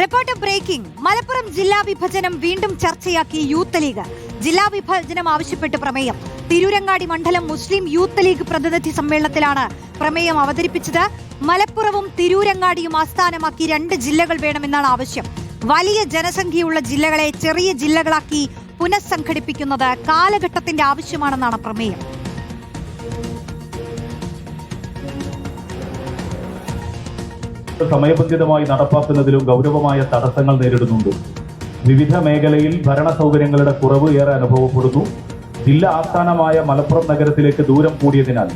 Report breaking. Malappuram ജില്ലാ വിഭജനം വീണ്ടും ചർച്ചയാക്കി യൂത്ത് ലീഗ്. ജില്ലാ വിഭജനം ആവശ്യപ്പെട്ട് പ്രമേയം. തിരൂരങ്ങാടി മണ്ഡലം മുസ്ലിം യൂത്ത് ലീഗ് പ്രതിനിധി സമ്മേളനത്തിലാണ് പ്രമേയം അവതരിപ്പിച്ചത്. മലപ്പുറവും തിരൂരങ്ങാടിയും ആസ്ഥാനമാക്കി 2 ജില്ലകൾ വേണമെന്നാണ് ആവശ്യം. വലിയ ജനസംഖ്യയുള്ള ജില്ലകളെ ചെറിയ ജില്ലകളാക്കി പുനഃസംഘടിപ്പിക്കുന്നത് കാലഘട്ടത്തിന്റെ ആവശ്യമാണെന്നാണ് പ്രമേയം. സമയബന്ധിതമായി നടപ്പാക്കുന്നതിലും ഗൗരവമായ തടസ്സങ്ങൾ നേരിടുന്നുണ്ട്. വിവിധ മേഖലയിൽ ഭരണ സൗകര്യങ്ങളുടെ കുറവ് ഏറെ അനുഭവപ്പെടുന്നു. ജില്ലാ ആസ്ഥാനമായ മലപ്പുറം നഗരത്തിലേക്ക് ദൂരം കൂടിയതിനാൽ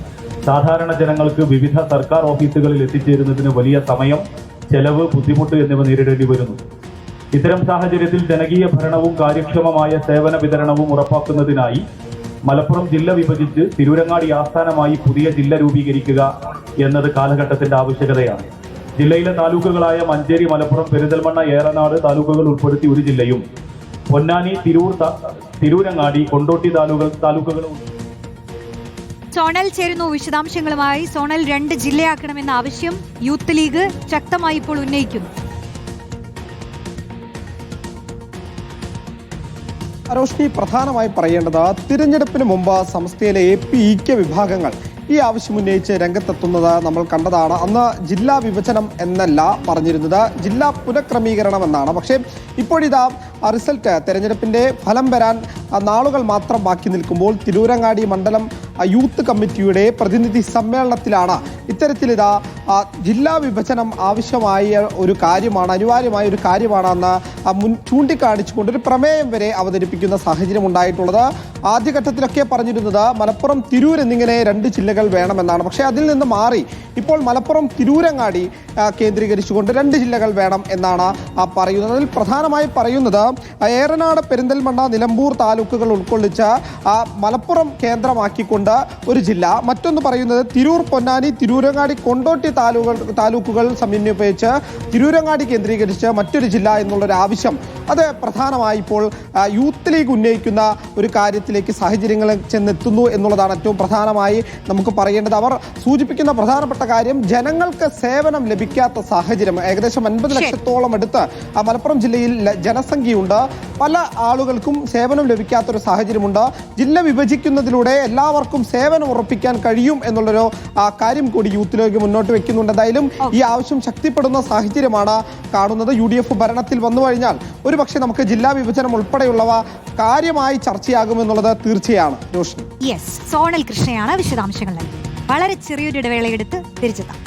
സാധാരണ ജനങ്ങൾക്ക് വിവിധ സർക്കാർ ഓഫീസുകളിൽ എത്തിച്ചേരുന്നതിന് വലിയ സമയം, ചെലവ്, ബുദ്ധിമുട്ട് എന്നിവ നേരിടേണ്ടി വരുന്നു. ഇത്തരം സാഹചര്യത്തിൽ ജനകീയ ഭരണവും കാര്യക്ഷമമായ സേവന വിതരണവും ഉറപ്പാക്കുന്നതിനായി മലപ്പുറം ജില്ല വിഭജിച്ച് തിരൂരങ്ങാടി ആസ്ഥാനമായി പുതിയ ജില്ല രൂപീകരിക്കുക എന്നത് കാലഘട്ടത്തിന്റെ ആവശ്യകതയാണ്. ജില്ലയിലെ താലൂക്കുകളായ മഞ്ചേരി, മലപ്പുറം, പെരിന്തൽമണ്ണ, ഏറനാട് താലൂക്കുകൾ ഉൾപ്പെടുത്തി ഒരു ജില്ലയും പൊന്നാനി, തിരൂരങ്ങാടി, കൊണ്ടോട്ടി താലൂക്കുകളും. സോണൽ ചേരുന്നു വിശദാംശങ്ങളുമായി. സോണൽ 2 ജില്ലയാക്കണമെന്ന ആവശ്യം യൂത്ത് ലീഗ് ശക്തമായി ഇപ്പോൾ ഉന്നയിക്കുന്നു. റോഷ്നി, പ്രധാനമായി പറയേണ്ടത് തിരഞ്ഞെടുപ്പിന് മുമ്പ് സംസ്ഥയിലെ APEK വിഭാഗങ്ങൾ ഈ ആവശ്യം ഉന്നയിച്ച് രംഗത്തെത്തുന്നത് നമ്മൾ കണ്ടതാണ്. അന്ന് ജില്ലാ വിഭജനം എന്നല്ല പറഞ്ഞിരുന്നത്, ജില്ലാ പുനഃക്രമീകരണം എന്നാണ്. പക്ഷേ ഇപ്പോഴിതാ റിസൾട്ട്, തെരഞ്ഞെടുപ്പിന്റെ ഫലം വരാൻ നാളുകൾ മാത്രം ബാക്കി നിൽക്കുമ്പോൾ തിരൂരങ്ങാടി മണ്ഡലം യൂത്ത് കമ്മിറ്റിയുടെ പ്രതിനിധി സമ്മേളനത്തിലാണ് ഇത്തരത്തിലിതാ ജില്ലാ വിഭജനം ആവശ്യമായ ഒരു കാര്യമാണ്, അനിവാര്യമായ ഒരു കാര്യമാണെന്ന് ചൂണ്ടിക്കാണിച്ചുകൊണ്ട് ഒരു പ്രമേയം വരെ അവതരിപ്പിക്കുന്ന സാഹചര്യം ഉണ്ടായിട്ടുള്ളത്. ആദ്യഘട്ടത്തിലൊക്കെ പറഞ്ഞിരുന്നത് മലപ്പുറം, തിരൂർ എന്നിങ്ങനെ 2 ജില്ലകൾ വേണമെന്നാണ്. പക്ഷേ അതിൽ നിന്ന് മാറി ഇപ്പോൾ മലപ്പുറം, തിരൂരങ്ങാടി കേന്ദ്രീകരിച്ചുകൊണ്ട് 2 ജില്ലകൾ വേണം എന്നാണ് പറയുന്നത്. അതിൽ പ്രധാനമായി പറയുന്നത് ഏറനാട്, പെരിന്തൽമണ്ണ, നിലമ്പൂർ താലൂക്കുകൾ ഉൾക്കൊള്ളിച്ച മലപ്പുറം കേന്ദ്രമാക്കിക്കൊണ്ട് ഒരു ജില്ല, മറ്റൊന്ന് പറയുന്നത് തിരൂർ, പൊന്നാനി, തിരൂരങ്ങാടി, കൊണ്ടോട്ടി താലൂക്കുകൾ സമന്വയിപ്പിച്ച് തിരൂരങ്ങാടി കേന്ദ്രീകരിച്ച് മറ്റൊരു ജില്ല എന്നുള്ളൊരു ആവശ്യം, അത് പ്രധാനമായി ഇപ്പോൾ യൂത്ത് ലീഗ് ഉന്നയിക്കുന്ന ഒരു കാര്യത്തിലേക്ക് സാഹചര്യങ്ങൾ ചെന്നെത്തുന്നു എന്നുള്ളതാണ് ഏറ്റവും പ്രധാനമായി നമുക്ക് പറയേണ്ടത്. അവർ സൂചിപ്പിക്കുന്ന പ്രധാനപ്പെട്ട കാര്യം ജനങ്ങൾക്ക് സേവനം ലഭിക്കാത്ത സാഹചര്യം. ഏകദേശം 50 ലക്ഷത്തോളം അടുത്ത് മലപ്പുറം ജില്ലയിൽ ജനസംഖ്യയുണ്ട്. പല ആളുകൾക്കും സേവനം ലഭിക്കാത്തൊരു സാഹചര്യമുണ്ട്. ജില്ല വിഭജിക്കുന്നതിലൂടെ എല്ലാവർക്കും സേവനം ഉറപ്പിക്കാൻ കഴിയും എന്നുള്ളൊരു കാര്യം കൂടി യൂത്ത് ലീഗ് മുന്നോട്ട് വെക്കുന്നുണ്ട്. എന്തായാലും ഈ ആവശ്യം ശക്തിപ്പെടുന്ന സാഹചര്യമാണ് കാണുന്നത്. UDF ഭരണത്തിൽ വന്നു കഴിഞ്ഞാൽ ഒരുപക്ഷെ നമുക്ക് ജില്ലാ വിഭജനം ഉൾപ്പെടെയുള്ളവ കാര്യമായി ചർച്ചയാകുമെന്നുള്ളത് തീർച്ചയാണ്. സോണൽ കൃഷ്ണയാണ് വിശദാംശങ്ങൾ നൽകി. വളരെ ചെറിയൊരു ഇടവേളയെടുത്ത് തിരിച്ചെത്താം.